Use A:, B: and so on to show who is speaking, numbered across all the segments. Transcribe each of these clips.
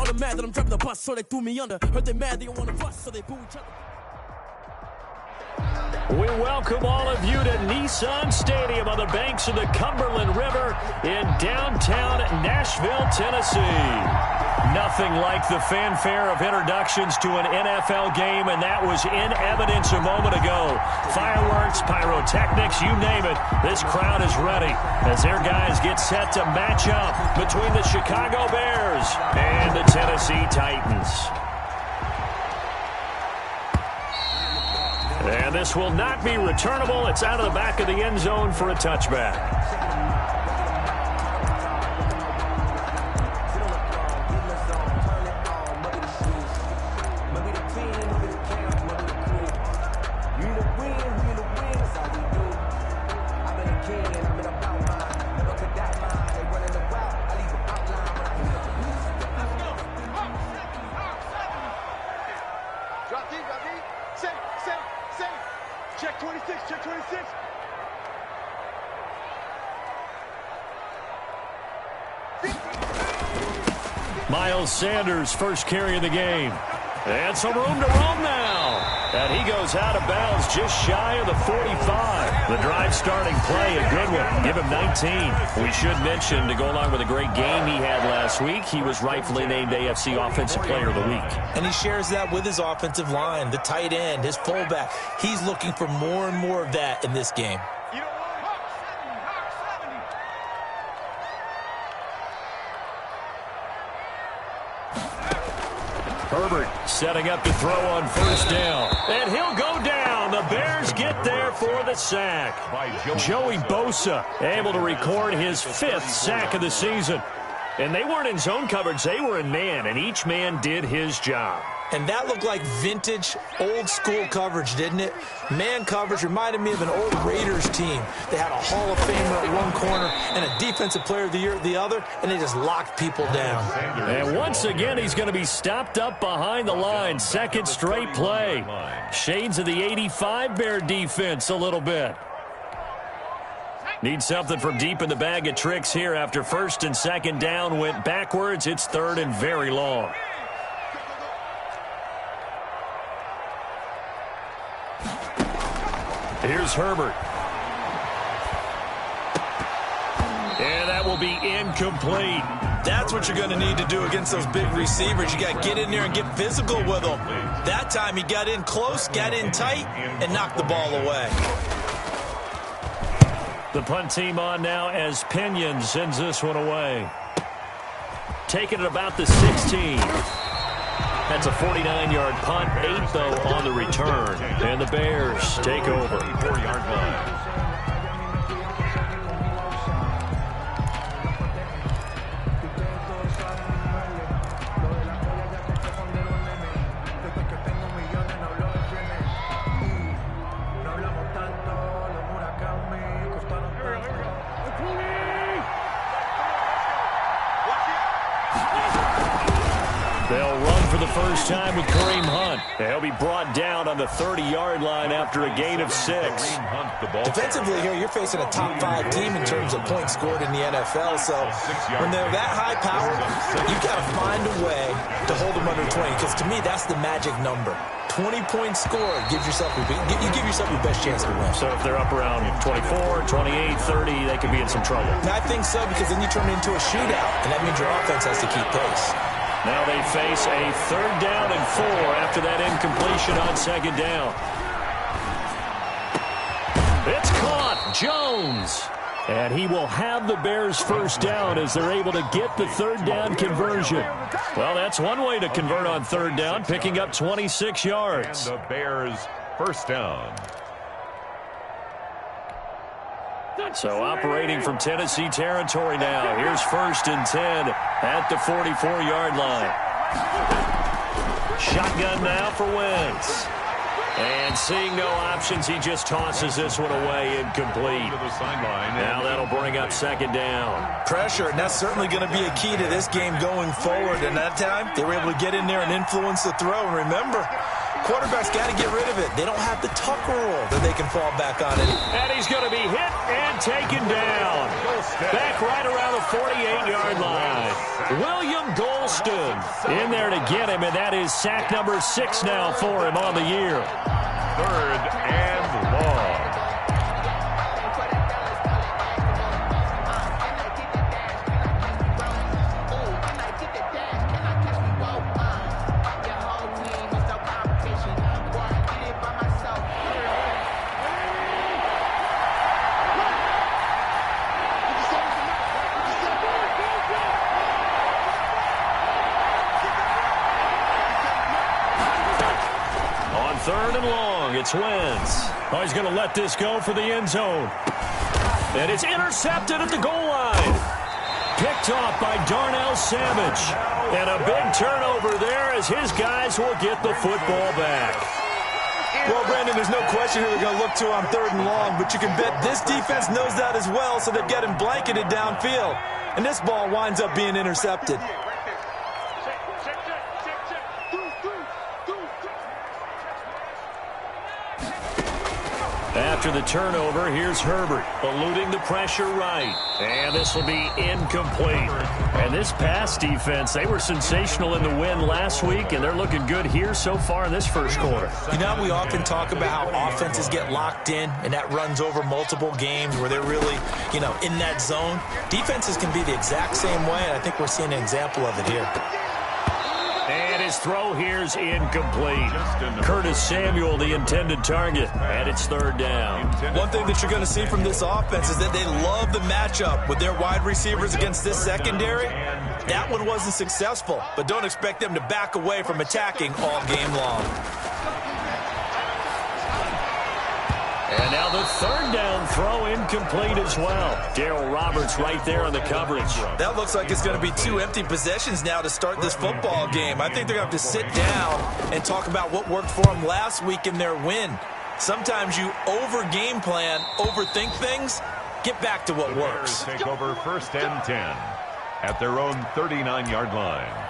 A: them mad that I'm driving the bus, so they threw me under. Heard they mad, they don't want to bust, so they boo each other.
B: We welcome all of you to Nissan Stadium on the banks of the Cumberland River in downtown Nashville, Tennessee. Nothing like the fanfare of introductions to an NFL game, and that was in evidence a moment ago. Fireworks, pyrotechnics, you name it. This crowd is ready as their guys get set to match up between the Chicago Bears and the Tennessee Titans. And this will not be returnable. It's out of the back of the end zone for a touchback.
C: Check 26, check 26.
B: Miles Sanders first carry of the game. And some room to roam now. And he goes out of bounds just shy of the 45. The drive starting play, a good one. Give him 19. We should mention, to go along with a great game he had last week, he was rightfully named AFC Offensive Player of the Week.
D: And he shares that with his offensive line, the tight end, his fullback. He's looking for more and more of that in this game.
B: Herbert setting up to throw on first down. And he'll go down. The Bears get there for the sack. Joey Bosa able to record his 5th sack of the season. And they weren't in zone coverage. They were in man, and each man did his job.
D: And that looked like vintage, old-school coverage, didn't it? Man coverage reminded me of an old Raiders team. They had a Hall of Famer at one corner and a Defensive Player of the Year at the other, and they just locked people down.
B: And once again, he's going to be stopped up behind the line. Second straight play. Shades of the 85 Bear defense a little bit. Need something from deep in the bag of tricks here after first and second down went backwards. It's third and very long. Here's Herbert. And that will be incomplete.
D: That's what you're going to need to do against those big receivers. You got to get in there and get physical with them. That time he got in close, got in tight, and knocked the ball away.
B: The punt team on now as Pinion sends this one away. Taking it about the 16. That's a 49-yard punt, 8 though on the return. And the Bears take over. 4-yard line. They'll run for the first time with Kareem Hunt. He'll be brought down on the 30-yard line after a gain of 6.
D: Defensively here, you're facing a top-5 team in terms of points scored in the NFL. So when they're that high power, you've got to find a way to hold them under 20. Because to me, that's the magic number. 20 points scored gives yourself you give yourself your best chance to win.
B: So if they're up around 24, 28, 30, they could be in some trouble.
D: And I think so, because then you turn it into a shootout, and that means your offense has to keep pace.
B: Now they face a 3rd down and 4 after that incompletion on 2nd down. It's caught. Jones. And he will have the Bears' first down as they're able to get the 3rd down conversion. Well, that's one way to convert on 3rd down, picking up 26 yards.
E: And the Bears' first down.
B: So operating from Tennessee territory now. Here's 1st and 10 at the 44-yard line. Shotgun now for Wentz. And seeing no options, he just tosses this one away incomplete. Now that'll bring up 2nd down.
D: Pressure, and that's certainly going to be a key to this game going forward. And that time, they were able to get in there and influence the throw. And remember, quarterback's got to get rid of it. They don't have the Tucker rule that they can fall back on it.
B: And he's going to be hit and taken down. Back right around the 48-yard line. William Golston in there to get him, and that is sack number 6 now for him on the year.
E: 3rd and long.
B: It's Wentz. Oh, he's going to let this go for the end zone. And it's intercepted at the goal line. Picked off by Darnell Savage. And a big turnover there as his guys will get the football back.
D: Well, Brandon, there's no question who they're going to look to on 3rd and long, but you can bet this defense knows that as well, so they're getting blanketed downfield. And this ball winds up being intercepted.
B: After the turnover, here's Herbert, eluding the pressure right. And this will be incomplete. And this pass defense, they were sensational in the win last week, and they're looking good here so far in this first quarter.
D: You know, we often talk about how offenses get locked in, and that runs over multiple games where they're really, in that zone. Defenses can be the exact same way, and I think we're seeing an example of it here.
B: And his throw here's incomplete. Curtis Samuel, the intended target, and it's 3rd down.
D: One thing that you're going to see from this offense is that they love the matchup with their wide receivers against this secondary. That one wasn't successful, but don't expect them to back away from attacking all game long.
B: And now the 3rd down throw incomplete as well. Darryl Roberts right there on the coverage.
D: That looks like it's going to be 2 empty possessions now to start this football game. I think they're going to have to sit down and talk about what worked for them last week in their win. Sometimes you over-game plan, overthink things. Get back to what works.
E: Take over 1st and 10 at their own 39-yard line.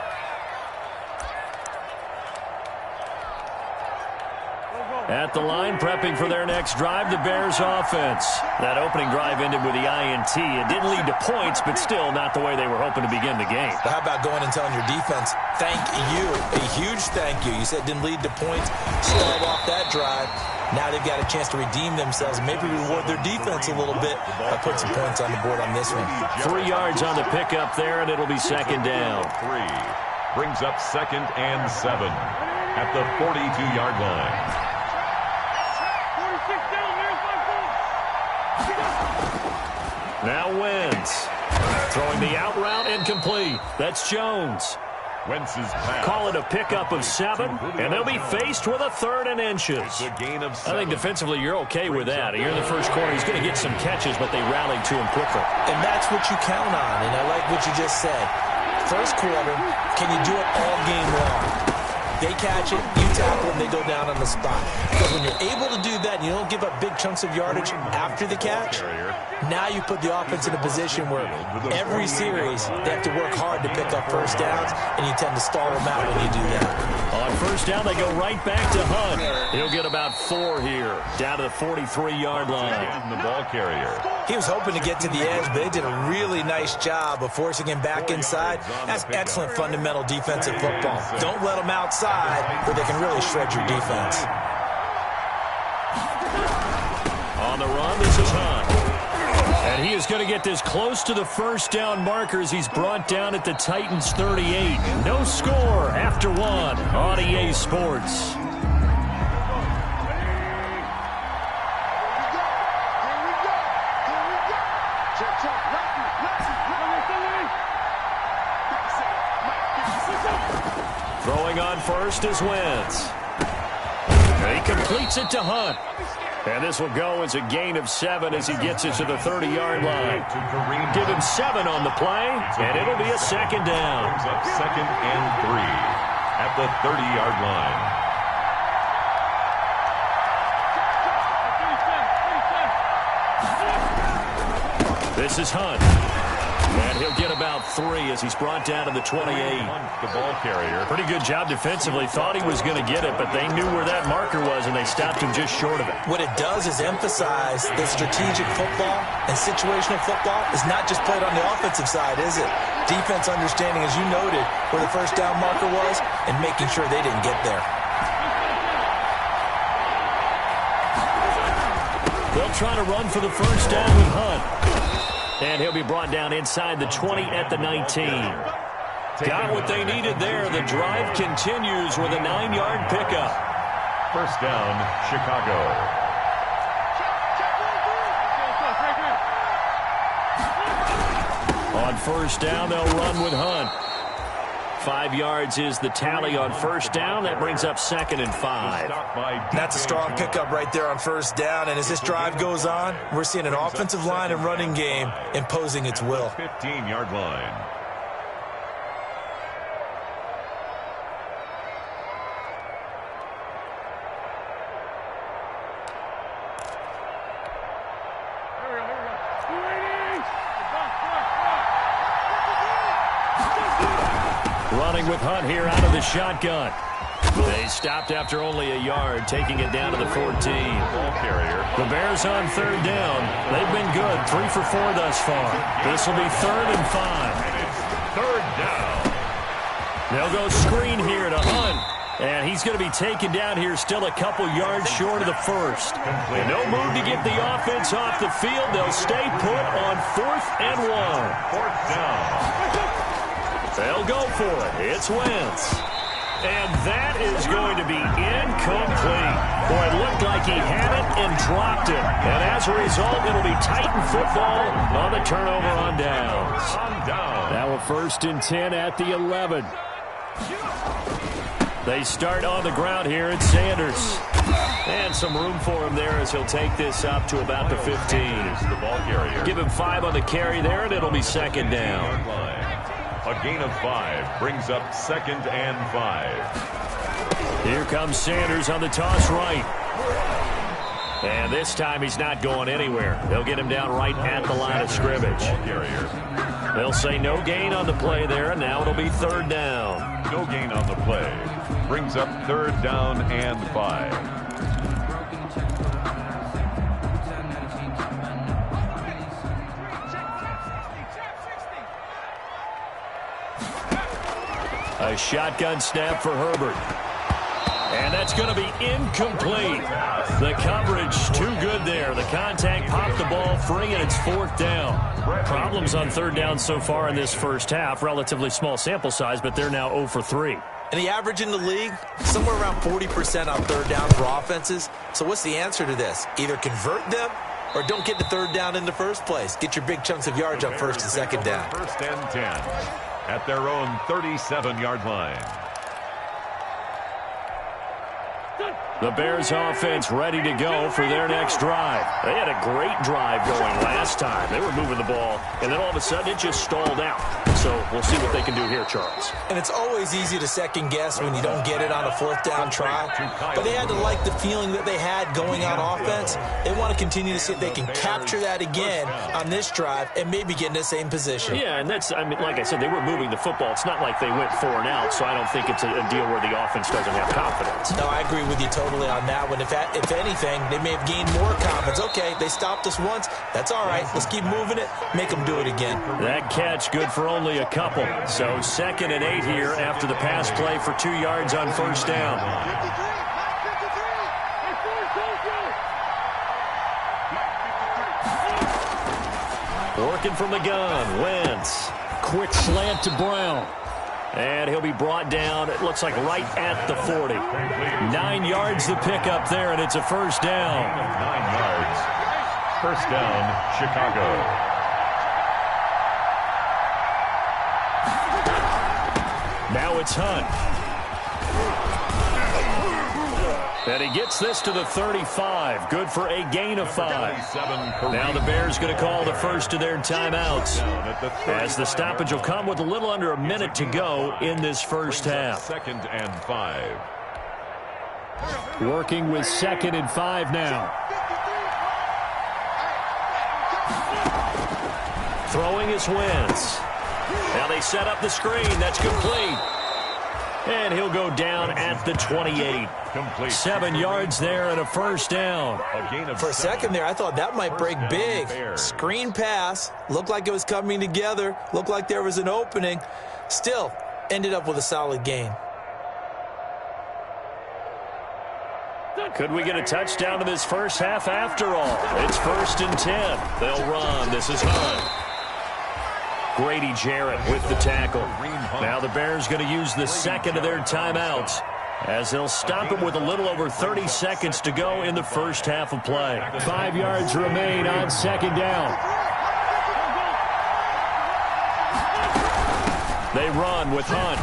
B: At the line, prepping for their next drive, the Bears offense. That opening drive ended with the INT. It didn't lead to points, but still not the way they were hoping to begin the game.
D: But how about going and telling your defense, thank you, a huge thank you. You said it didn't lead to points, stalled off that drive. Now they've got a chance to redeem themselves and maybe reward their defense a little bit by putting some points on the board on this one.
B: 3 yards on the pickup there, and it'll be 2nd down.
E: 3 brings up 2nd and 7 at the 42-yard line.
B: Now Wentz. Throwing the out route incomplete. That's Jones.
E: Wentz's pass.
B: Call it a pickup of 7, and they'll be faced with a 3rd and inches.
E: A gain of 7.
B: I think defensively you're okay with that. Here in the first quarter, he's going to get some catches, but they rallied to him quickly.
D: And that's what you count on, and I like what you just said. First quarter, can you do it all game long? They catch it, you tackle them, they go down on the spot. Because when you're able to do that and you don't give up big chunks of yardage after the catch, now you put the offense in a position where every series they have to work hard to pick up first downs, and you tend to stall them out when you do that.
B: On first down, they go right back to Hunt. He'll get about 4 here, down to the 43-yard line.
E: The ball carrier.
D: He was hoping to get to the edge, but they did a really nice job of forcing him back inside. That's excellent fundamental defensive football. Don't let them outside where they can really shred your defense.
B: On the run, this is Hunt. And he is going to get this close to the first down markers. He's brought down at the Titans' 38. No score after 1 on EA Sports. Throwing on first is Wentz. He completes it to Hunt. And this will go as a gain of 7 as he gets it to the 30-yard line. Give him 7 on the play, and it'll be a 2nd down.
E: 2nd and 3 at the 30-yard line.
B: This is Hunt. And he'll get about 3 as he's brought down to the 28.
E: The ball carrier.
B: Pretty good job defensively. Thought he was going to get it, but they knew where that marker was, and they stopped him just short of it.
D: What it does is emphasize that strategic football and situational football is not just played on the offensive side, is it? Defense understanding, as you noted, where the first down marker was and making sure they didn't get there.
B: They'll try to run for the first down with Hunt. And he'll be brought down inside the 20 at the 19. Got what they needed there. The drive continues with a 9-yard pickup.
E: First down, Chicago.
B: On first down, they'll run with Hunt. 5 yards is the tally on first down. That brings up 2nd and 5.
D: That's a strong pickup right there on first down. And as this drive goes on, we're seeing an offensive line and running game imposing its will.
E: 15-yard line.
B: Running with Hunt here out of the shotgun. They stopped after only a yard, taking it down to the 14.
E: Ball carrier.
B: The Bears on third down. They've been good, 3 for 4 thus far. This will be 3rd and 5.
E: Third down.
B: They'll go screen here to Hunt. And he's going to be taken down here still a couple yards short of the first. And no move to get the offense off the field. They'll stay put on 4th and 1.
E: Fourth down.
B: They'll go for it. It's Wentz. And that is going to be incomplete. Boy, it looked like he had it and dropped it. And as a result, it'll be Titan football on the turnover on downs. Now a 1st and 10 at the 11. They start on the ground here at Sanders. And some room for him there as he'll take this up to about the 15.
E: The ball carrier.
B: Give him 5 on the carry there, and it'll be 2nd down.
E: A gain of 5 brings up 2nd and 5.
B: Here comes Sanders on the toss right. And this time he's not going anywhere. They'll get him down right at the line of scrimmage. They'll say no gain on the play there, and now it'll be 3rd down.
E: No gain on the play. Brings up 3rd down and 5.
B: A shotgun snap for Herbert. And that's going to be incomplete. The coverage too good there. The contact popped the ball free, and it's 4th down. Problems on 3rd down so far in this first half. Relatively small sample size, but they're now 0 for 3.
D: And the average in the league, somewhere around 40% on 3rd down for offenses. So what's the answer to this? Either convert them or don't get the 3rd down in the first place. Get your big chunks of yards on 1st and 2nd down.
E: 1st and 10 at their own 37-yard line.
B: The Bears offense ready to go for their next drive. They had a great drive going last time. They were moving the ball, and then all of a sudden it just stalled out. So we'll see what they can do here, Charles.
D: And it's always easy to second guess when you don't get it on a 4th down try. But they had to like the feeling that they had going on offense. They want to continue to see if they can capture that again on this drive and maybe get in the same position.
B: Yeah, and that's, I mean, like I said, they were moving the football. It's not like they went 4 and out, so I don't think it's a deal where the offense doesn't have confidence.
D: No, I agree with you totally on that one. If anything, they may have gained more confidence. Okay, they stopped us once. That's all right. Let's keep moving it. Make them do it again.
B: That catch good for only a couple. So 2nd and 8 here after the pass play for 2 yards on 1st down. Working from the gun. Wentz. Quick slant to Brown. And he'll be brought down, it looks like right at the 40. 9 yards the pickup there, and it's a 1st down.
E: 9 yards. 1st down, Chicago.
B: Now it's Hunt. And he gets this to the 35. Good for a gain of 5. Now the Bears going to call the first of their timeouts, as the stoppage will come with a little under a minute to go in this first half.
E: 2nd and 5.
B: Working with 2nd and 5 now. Throwing is Wentz. Now they set up the screen. That's complete. And he'll go down at the 28.
E: Complete.
B: 7 yards there and a first down.
D: For a second there, I thought that might break big. Screen pass. Looked like it was coming together. Looked like there was an opening. Still, ended up with a solid gain.
B: Could we get a touchdown in this first half after all? It's 1st and 10. They'll run. This is Hunt. Grady Jarrett with the tackle. Now the Bears going to use the second of their timeouts as they'll stop him with a little over 30 seconds to go in the first half of play. 5 yards remain on 2nd down. They run with Hunt.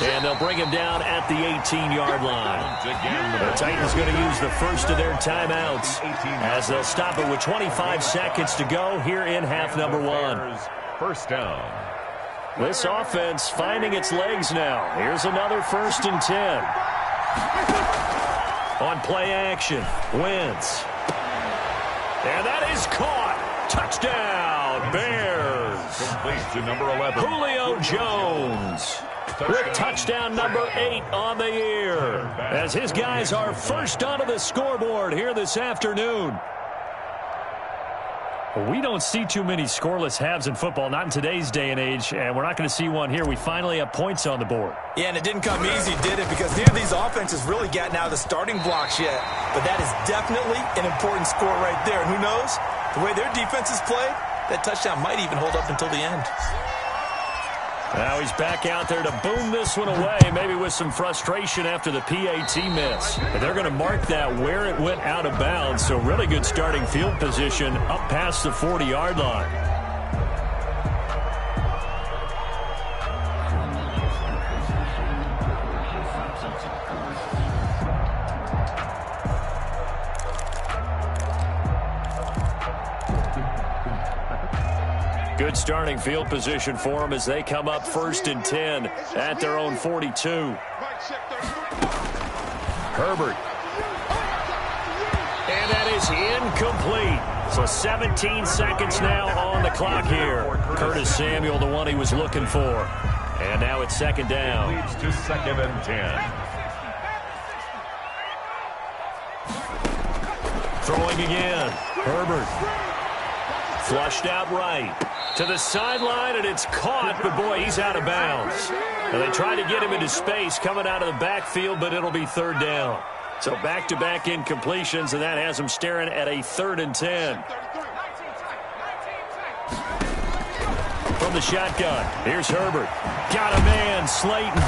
B: And they'll bring him down at the 18-yard line. The Titans going to use the first of their timeouts as they'll stop it with 25 seconds to go here in half number 1.
E: First down.
B: This offense finding its legs now. Here's another 1st and 10. On play action, Wentz. And that is caught. Touchdown, Bears.
E: Complete to number 11.
B: Julio Jones. With touchdown number 8 on the year, as his guys are first onto the scoreboard here this afternoon. We don't see too many scoreless halves in football, not in today's day and age, and we're not going to see one here. We finally have points on the board.
D: Yeah, and it didn't come easy, did it? Because neither of these offenses really gotten out of the starting blocks yet. But that is definitely an important score right there. And who knows? The way their defense is played, that touchdown might even hold up until the end.
B: Now he's back out there to boom this one away, maybe with some frustration after the PAT miss. And they're going to mark that where it went out of bounds, so really good starting field position up past the 40-yard line. Good starting field position for them as they come up 1st and 10 at their own 42. Herbert. And that is incomplete. So 17 seconds now on the clock here. Curtis Samuel, the one he was looking for. And now it's 2nd down.
E: Leads to 2nd and 10.
B: Throwing again. Herbert. Flushed out right. To the sideline, and it's caught, but boy, he's out of bounds. And they try to get him into space coming out of the backfield, but it'll be 3rd down. So back-to-back incompletions, and that has him staring at a 3rd and 10. From the shotgun, here's Herbert. Got a man, Slayton.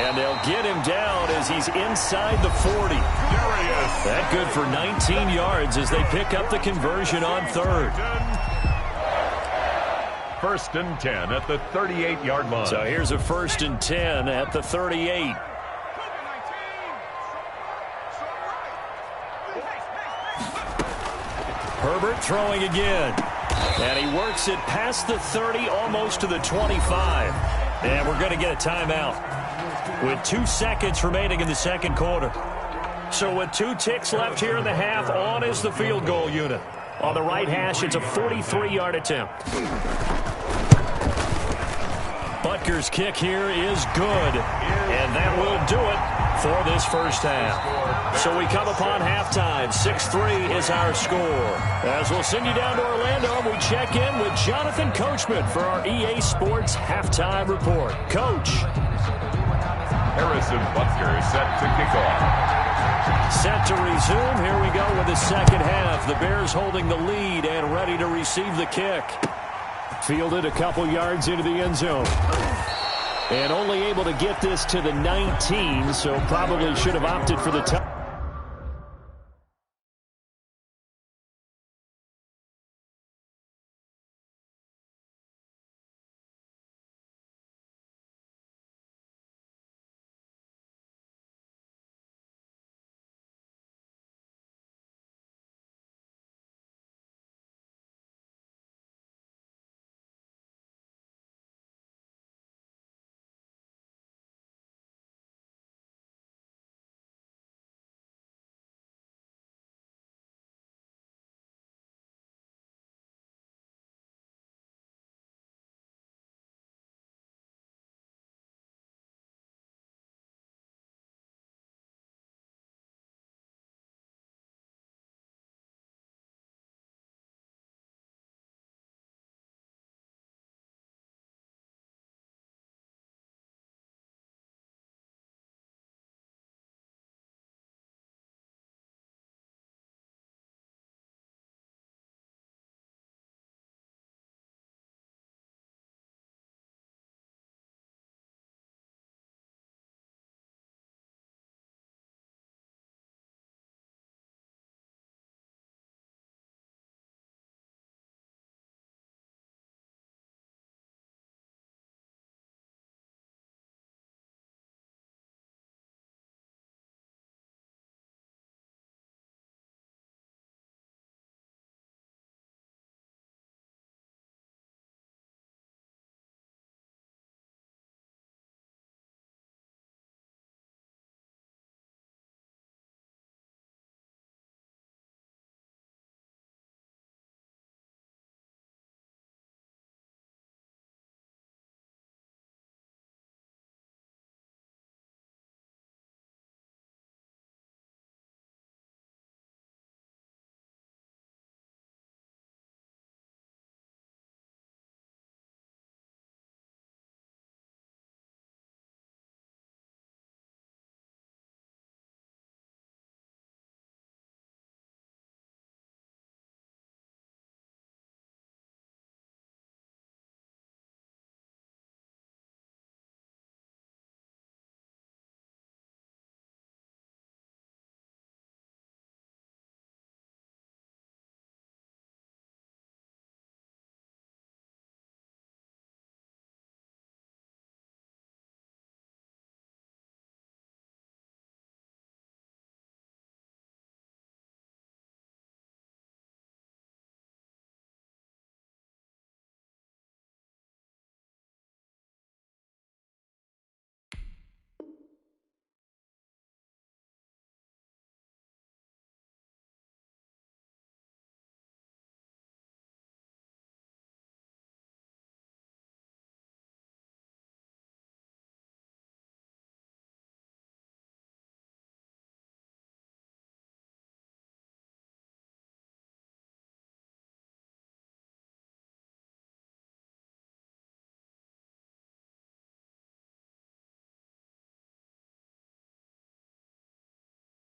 B: And they'll get him down as he's inside the 40.
E: There he is.
B: That good for 19 yards as they pick up the conversion on 3rd.
E: 1st and 10 at the 38-yard line.
B: So here's a 1st and 10 at the 38. Herbert throwing again. And he works it past the 30, almost to the 25. And we're going to get a timeout with 2 seconds remaining in the 2nd quarter. So with 2 ticks left here in the half, on is the field goal unit. On the right hash, it's a 43-yard attempt. Butker's kick here is good, and that will do it for this first half. So we come upon halftime. 6-3 is our score. As we'll send you down to Orlando, we check in with Jonathan Coachman for our EA Sports Halftime Report. Coach.
E: Harrison Butker set to kick off.
B: Set to resume. Here we go with the second half. The Bears holding the lead and ready to receive the kick. Fielded a couple yards into the end zone. And only able to get this to the 19, so probably should have opted for the touchdown.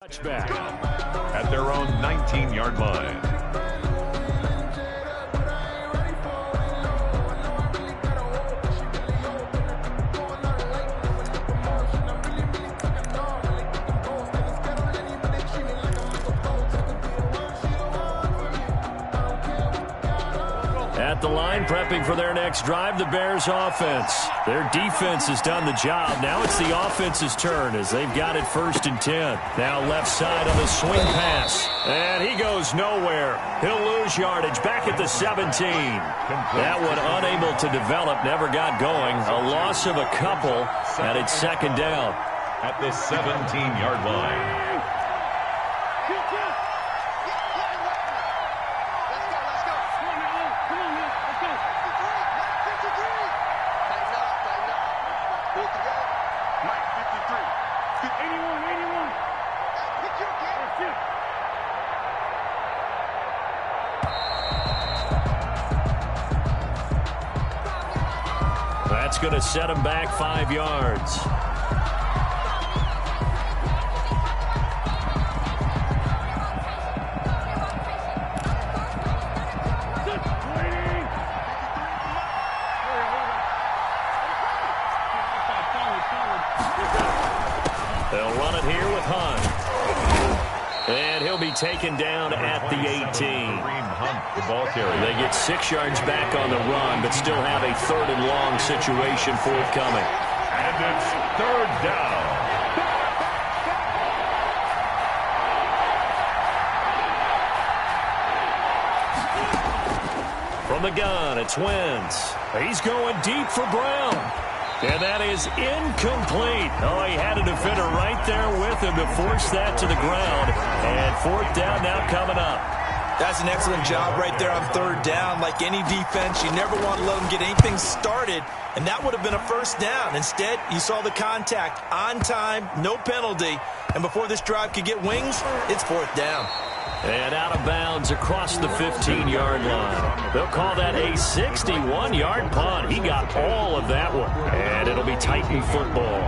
B: Touchback.
E: At their own 19-yard line.
B: At the line, prepping for their next drive, the Bears offense. Their defense has done the job. Now it's the offense's turn as they've got it 1st and 10. Now left side on the swing pass. And he goes nowhere. He'll lose yardage back at the 17. That one unable to develop, never got going. A loss of a couple, and it's 2nd down.
E: At the 17-yard line.
B: That's going to set him back 5 yards. They'll run it here with Hunt. And he'll be taken down at the 18.
E: The ball carrier.
B: They get 6 yards back on the run, but still have a 3rd and long situation forthcoming.
E: And it's 3rd down.
B: From the gun, it's Wentz. He's going deep for Brown. And that is incomplete. Oh, he had a defender right there with him to force that to the ground. And 4th down now coming up.
D: That's an excellent job right there on 3rd down. Like any defense, you never want to let them get anything started, and that would have been a 1st down. Instead, you saw the contact on time, no penalty, and before this drive could get wings, it's 4th down.
B: And out of bounds across the 15-yard line. They'll call that a 61-yard punt. He got all of that one, and it'll be Titan football.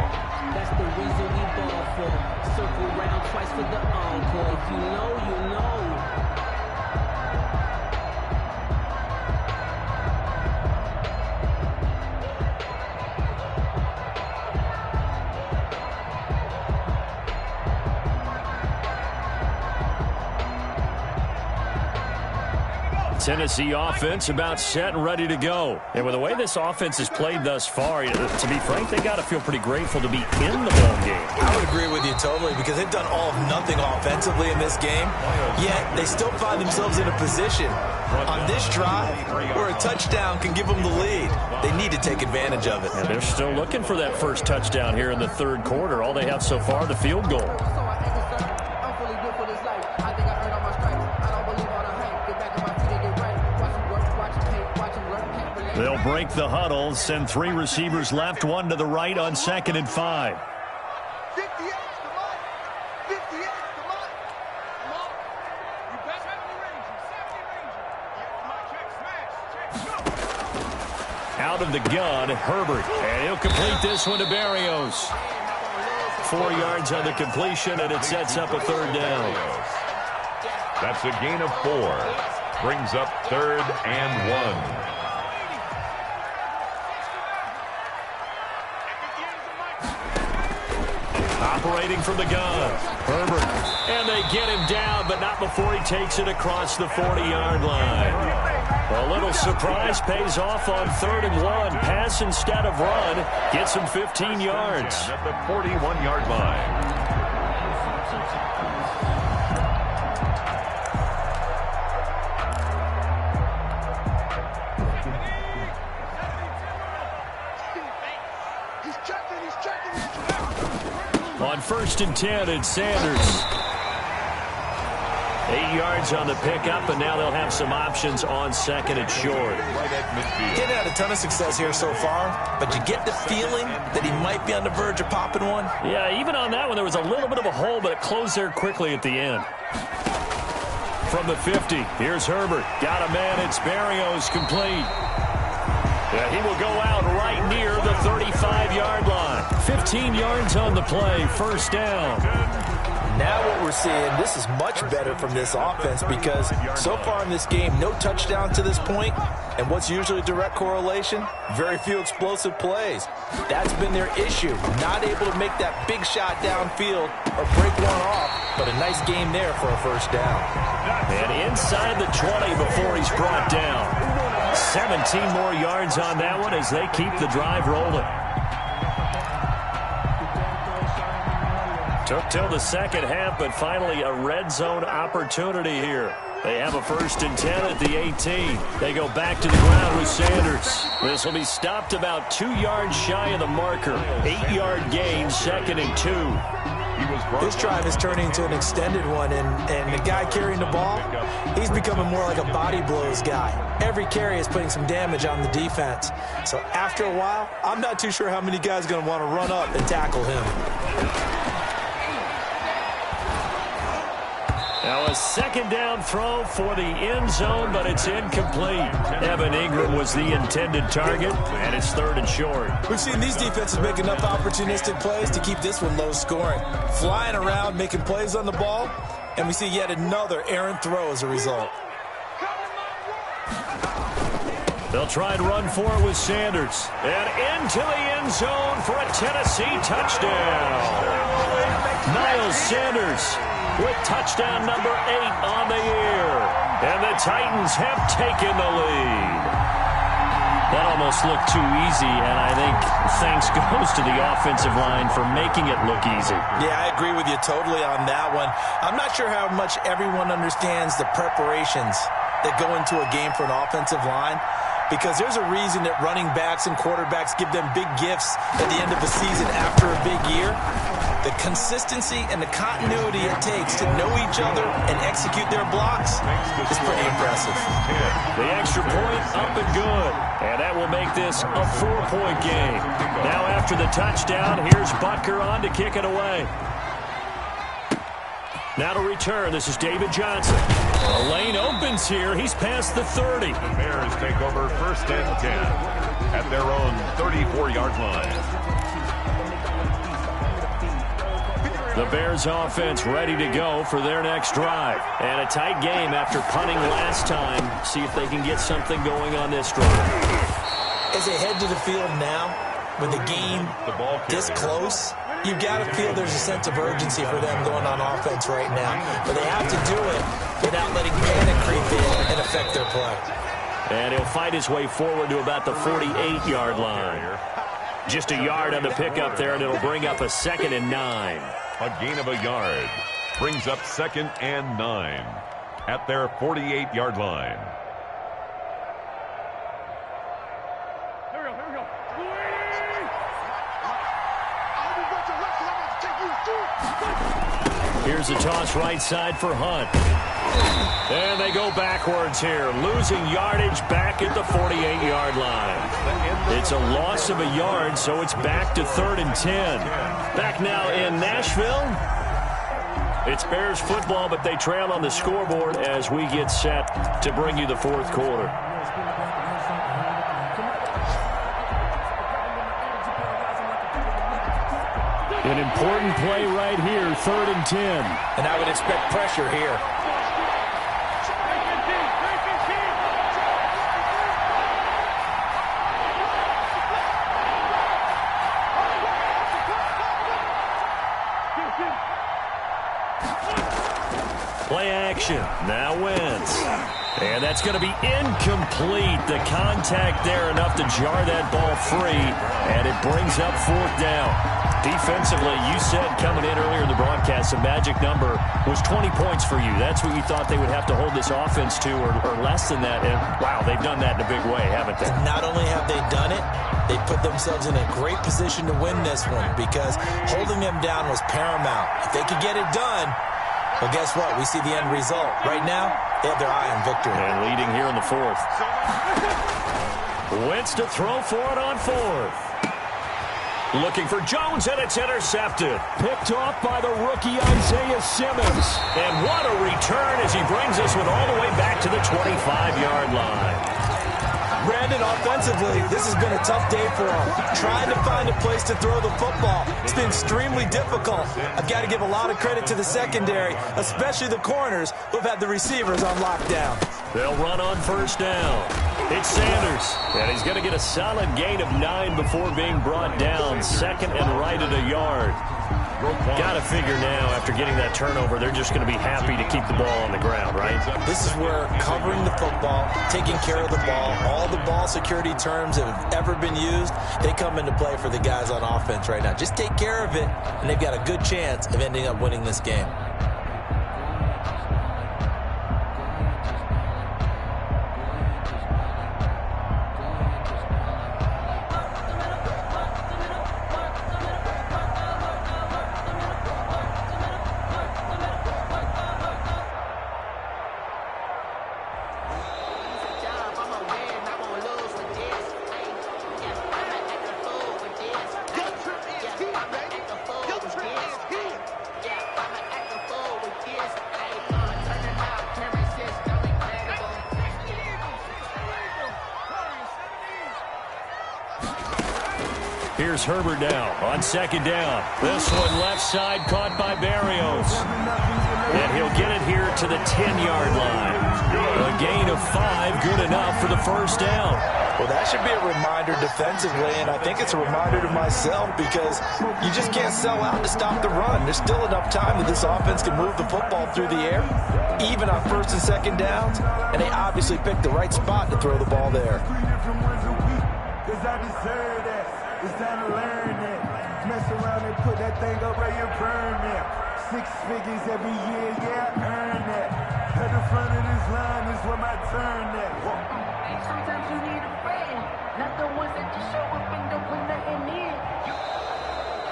F: That's the reason we ball for. Circle round twice for the encore. If you know, you know.
B: Tennessee offense about set and ready to go. And with the way this offense has played thus far, to be frank, they got to feel pretty grateful to be in the ball game.
D: I would agree with you totally because they've done all of nothing offensively in this game, yet they still find themselves in a position on this drive where a touchdown can give them the lead. They need to take advantage of it.
B: And they're still looking for that first touchdown here in the 3rd quarter. All they have so far, the field goal. They'll break the huddle, send 3 receivers left, 1 to the right on 2nd and 5.
C: 50 extra, Mike. 50 extra, Mike. Come on. You best have any range. 70 range. Check, smash. Check, go.
B: Out of the gun, Herbert. And he'll complete this one to Berrios. 4 yards on the completion, and it sets up a 3rd down.
E: That's a gain of 4. Brings up 3rd and 1.
B: Operating from the gun, Herbert. And they get him down, but not before he takes it across the 40-yard line. A little surprise pays off on 3rd and 1. Pass instead of run. Gets him 15 yards.
E: At the 41-yard line.
B: On 1st and 10, it's Sanders. 8 yards on the pickup, and now they'll have some options on 2nd and short.
D: Getting had a ton of success here so far, but you get the feeling that he might be on the verge of popping one.
B: Yeah, even on that one, there was a little bit of a hole, but it closed there quickly at the end. From the 50, here's Herbert. Got a man, it's Berrios complete. And he will go out right near the 35-yard line. 15 yards on the play, first down.
D: Now what we're seeing, this is much better from this offense because so far in this game, no touchdown to this point. And what's usually a direct correlation? Very few explosive plays. That's been their issue. Not able to make that big shot downfield or break one off, but a nice game there for a first down.
B: And inside the 20 before he's brought down. 17 more yards on that one as they keep the drive rolling. Took till the second half, but finally a red zone opportunity here. They have a 1st and 10 at the 18. They go back to the ground with Sanders. This will be stopped about 2 yards shy of the marker. 8-yard gain, 2nd and 2.
D: This drive is turning into an extended one, and the guy carrying the ball, he's becoming more like a body blows guy. Every carry is putting some damage on the defense. So after a while, I'm not too sure how many guys are going to want to run up and tackle him.
B: Now a 2nd down throw for the end zone, but it's incomplete. Evan Ingram was the intended target, and it's 3rd and short.
D: We've seen these defenses make enough opportunistic plays to keep this one low scoring. Flying around, making plays on the ball, and we see yet another errant throw as a result.
B: They'll try and run for it with Sanders. And into the end zone for a Tennessee touchdown. Miles Sanders with touchdown number 8 on the year. And the Titans have taken the lead. That almost looked too easy, and I think thanks goes to the offensive line for making it look easy.
D: Yeah, I agree with you totally on that one. I'm not sure how much everyone understands the preparations that go into a game for an offensive line, because there's a reason that running backs and quarterbacks give them big gifts at the end of the season after a big year. The consistency and the continuity it takes to know each other and execute their blocks is pretty impressive.
B: The extra point up and good. And that will make this a 4-point game. Now after the touchdown, here's Butker on to kick it away. Now to return, this is David Johnson. A lane opens here. He's past the 30.
E: The Bears take over 1st and 10 at their own 34-yard line.
B: The Bears offense ready to go for their next drive. And a tight game after punting last time. See if they can get something going on this drive.
D: As they head to the field now, with the game this close, you've got to feel there's a sense of urgency for them going on offense right now. But they have to do it without letting panic creep in and affect their play.
B: And he'll fight his way forward to about the 48-yard line. Just a yard on the pickup there, and it'll bring up a 2nd and 9.
E: A gain of a yard brings up 2nd and 9 at their 48-yard line.
C: Here we go.
B: Here's a toss right side for Hunt. And they go backwards here, losing yardage back at the 48-yard line. It's a loss of a yard, so it's back to 3rd and 10. Back now in Nashville. It's Bears football, but they trail on the scoreboard as we get set to bring you the 4th quarter. An important play right here, 3rd and 10.
D: And I would expect pressure here.
B: Play action. Now Wentz. And that's going to be incomplete. The contact there enough to jar that ball free. And it brings up 4th down. Defensively, you said coming in earlier in the broadcast, the magic number was 20 points for you. That's what you thought they would have to hold this offense to, or less than that. And, wow, they've done that in a big way, haven't they?
D: And not only have they done it, they put themselves in a great position to win this one because holding them down was paramount. If they could get it done, well, guess what? We see the end result. Right now, they have their eye on victory.
B: And leading here in the 4th. Wentz to throw for it on 4th. Looking for Jones, and it's intercepted. Picked off by the rookie Isaiah Simmons. And what a return as he brings us with all the way back to the 25-yard line.
D: Brandon, offensively, this has been a tough day for him. Trying to find a place to throw the football. It's been extremely difficult. I've got to give a lot of credit to the secondary, especially the corners who've had the receivers on lockdown.
B: They'll run on first down. It's Sanders, and he's going to get a solid gain of 9 before being brought down. Second and right at a yard. Got to figure now, after getting that turnover, they're just going to be happy to keep the ball on the ground, right?
D: This is where covering the football, taking care of the ball, all the ball security terms that have ever been used, they come into play for the guys on offense right now. Just take care of it, and they've got a good chance of ending up winning this game.
B: Here's Herbert now on second down. This one left side caught by Barrios. And he'll get it here to the 10-yard line. A gain of 5, good enough for the first down.
D: Well, that should be a reminder defensively, and I think it's a reminder to myself because you just can't sell out to stop the run. There's still enough time that this offense can move the football through the air, even on first and second downs, and they obviously picked the right spot to throw the ball there.
G: It's time to learn that. Mess around and put that thing up right here, burn that. 6 figures every year, yeah, earn that. At the front of this line is where my turn at.
H: Sometimes you need a friend, not the ones that just show up and don't put nothing in.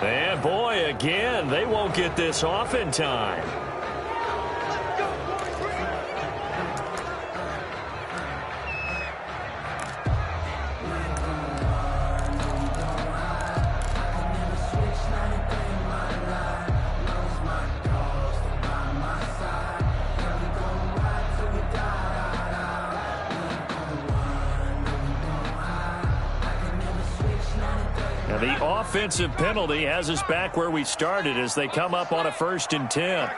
B: And boy, again, they won't get this off in time. The offensive penalty has us back where we started as they come up on a 1st and 10.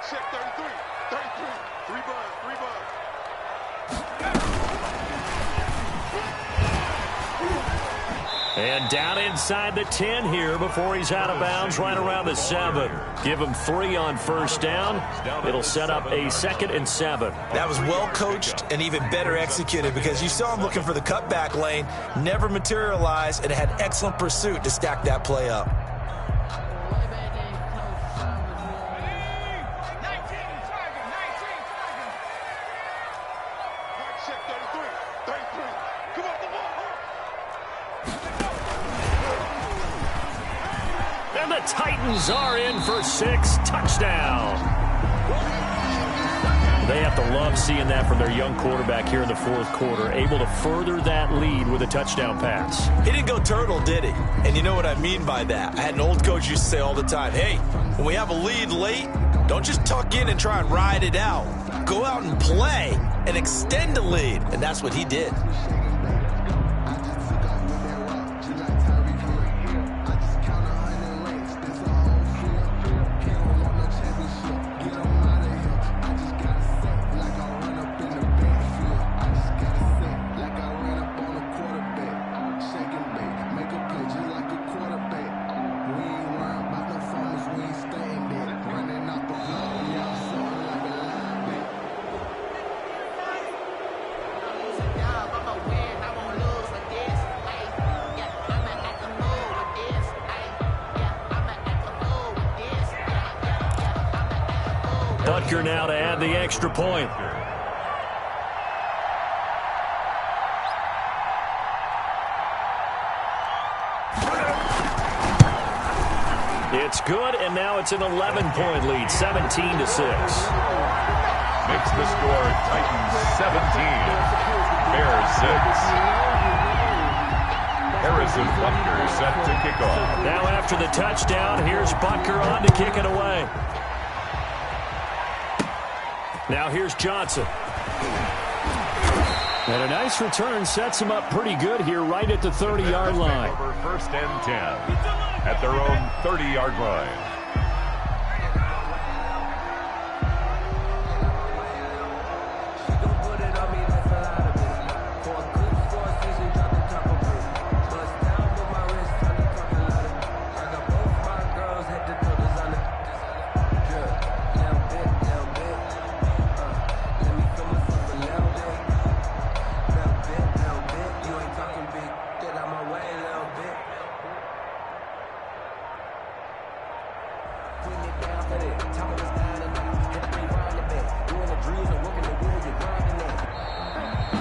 B: And down inside the 10 here before he's out of bounds right around the 7. Give him 3 on first down. It'll set up a 2nd and 7.
D: That was well coached and even better executed because you saw him looking for the cutback lane, never materialized, and had excellent pursuit to stack that play up.
B: Titans are in for 6. Touchdown. They have to love seeing that from their young quarterback here in the 4th quarter, able to further that lead with a touchdown pass.
D: He didn't go turtle, did he? And you know what I mean by that. I had an old coach used to say all the time, hey, when we have a lead late, don't just tuck in and try and ride it out. Go out and play and extend the lead. And that's what he did.
B: Butker now to add the extra point. It's good, and now it's an 11-point lead, 17-6.
E: Makes the score Titans 17, Bears 6. Harrison Butker set to kick off.
B: Now after the touchdown, here's Butker on to kick it away. Now here's Johnson. And a nice return sets them up pretty good here right at the 30-yard line.
E: Over 1st and 10 at their own 30-yard line.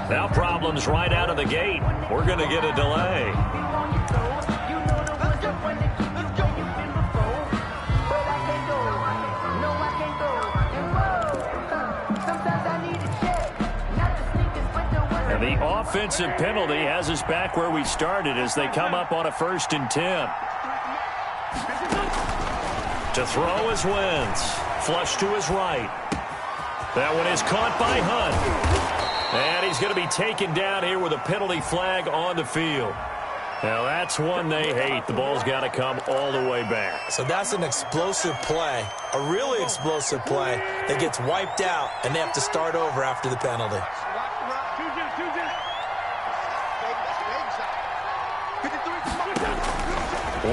B: Now problems right out of the gate. We're going to get a delay. And the offensive penalty has us back where we started as they come up on a 1st and 10. To throw is Wentz. Flush to his right. That one is caught by Hunt. And he's going to be taken down here with a penalty flag on the field. Now, that's one they hate. The ball's got to come all the way back.
D: So that's an explosive play, a really explosive play that gets wiped out, and they have to start over after the penalty.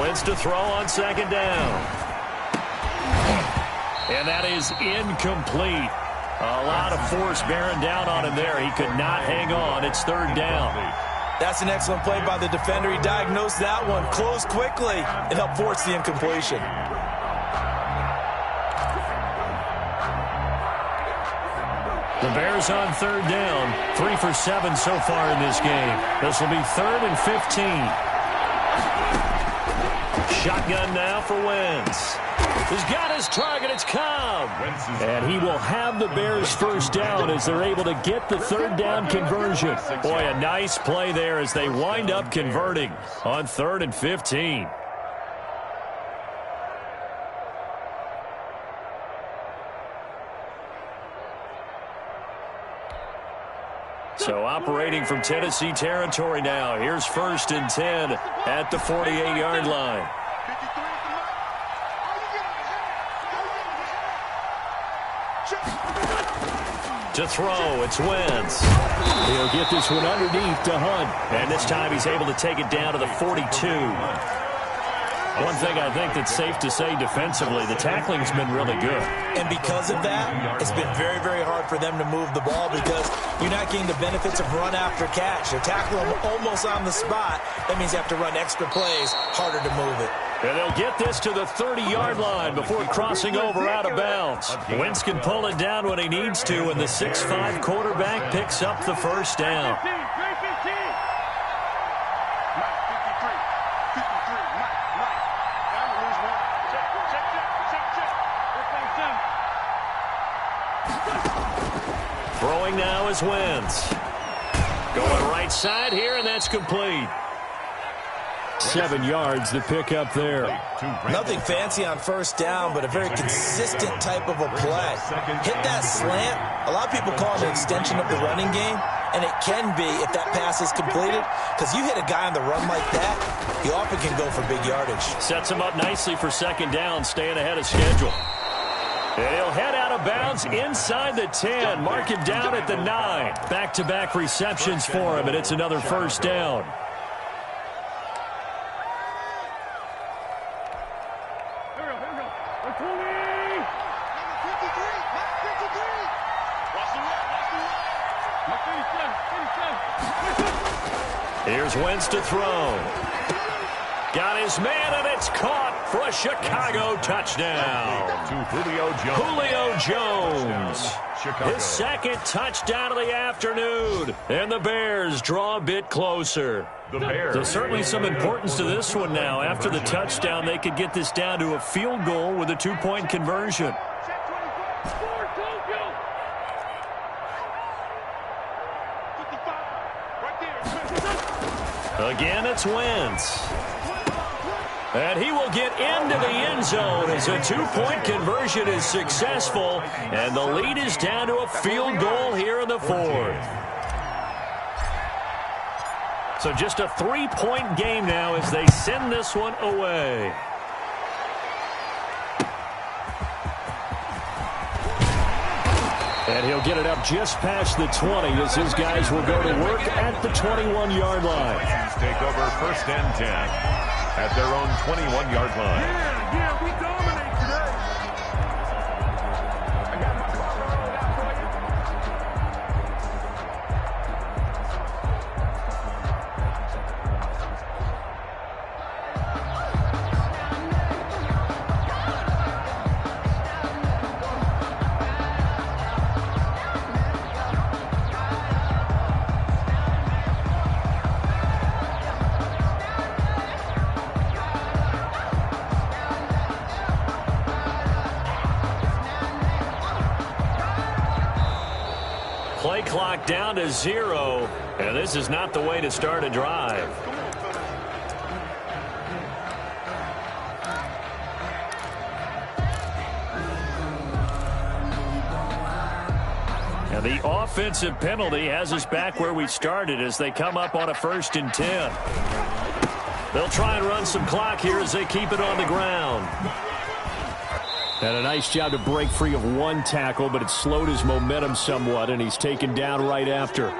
B: Wentz to throw on 2nd down. And that is incomplete. A lot of force bearing down on him there. He could not hang on. It's 3rd down.
D: That's an excellent play by the defender. He diagnosed that one, closed quickly, and helped force the incompletion.
B: The Bears on 3rd down. 3 for 7 so far in this game. This will be 3rd and 15. Shotgun now for Wentz. He's got his target. It's Cobb. And he will have the Bears 1st down as they're able to get the 3rd down conversion. Boy, a nice play there as they wind up converting on 3rd and 15. So operating from Tennessee territory now. Here's 1st and 10 at the 48-yard line. To throw, it's Wentz. He'll get this one underneath to Hunt. And this time he's able to take it down to the 42. One thing I think that's safe to say defensively, the tackling's been really good.
D: And because of that, it's been very, very hard for them to move the ball because you're not getting the benefits of run after catch. They're tackling them almost on the spot. That means you have to run extra plays, harder to move it.
B: And they'll get this to the 30-yard line before crossing over out of bounds. Wentz can pull it down when he needs to, and the 6'5" quarterback picks up the 1st down. Throwing now is Wentz. Going right side here, and that's complete. 7 yards to pick up there.
D: Nothing fancy on 1st down, but a very consistent type of a play. Hit that slant. A lot of people call it an extension of the running game, and it can be if that pass is completed, because you hit a guy on the run like that, he often can go for big yardage.
B: Sets him up nicely for 2nd down, staying ahead of schedule. And he'll head out of bounds inside the 10. Mark him down at the 9. Back-to-back receptions for him, and it's another 1st down. Here's Wentz to throw. Got his man, and it's caught for a Chicago touchdown. Julio Jones. His 2nd touchdown of the afternoon. And the Bears draw a bit closer. There's certainly some importance to this one now. After the touchdown, they could get this down to a field goal with a 2-point conversion. Again, it's Wentz. And he will get into the end zone as a 2-point conversion is successful. And the lead is down to a field goal here in the 4th. So just a 3-point game now as they send this one away. And he'll get it up just past the 20 as his guys will go to work at the 21-yard line.
E: Take over 1st and 10 at their own 21-yard line.
G: Yeah, we dominate today. I got my car rolling out for you.
B: Play clock down to 0, and this is not the way to start a drive. And the offensive penalty has us back where we started as they come up on a 1st and 10. They'll try and run some clock here as they keep it on the ground. And a nice job to break free of one tackle, but it slowed his momentum somewhat, and he's taken down right after.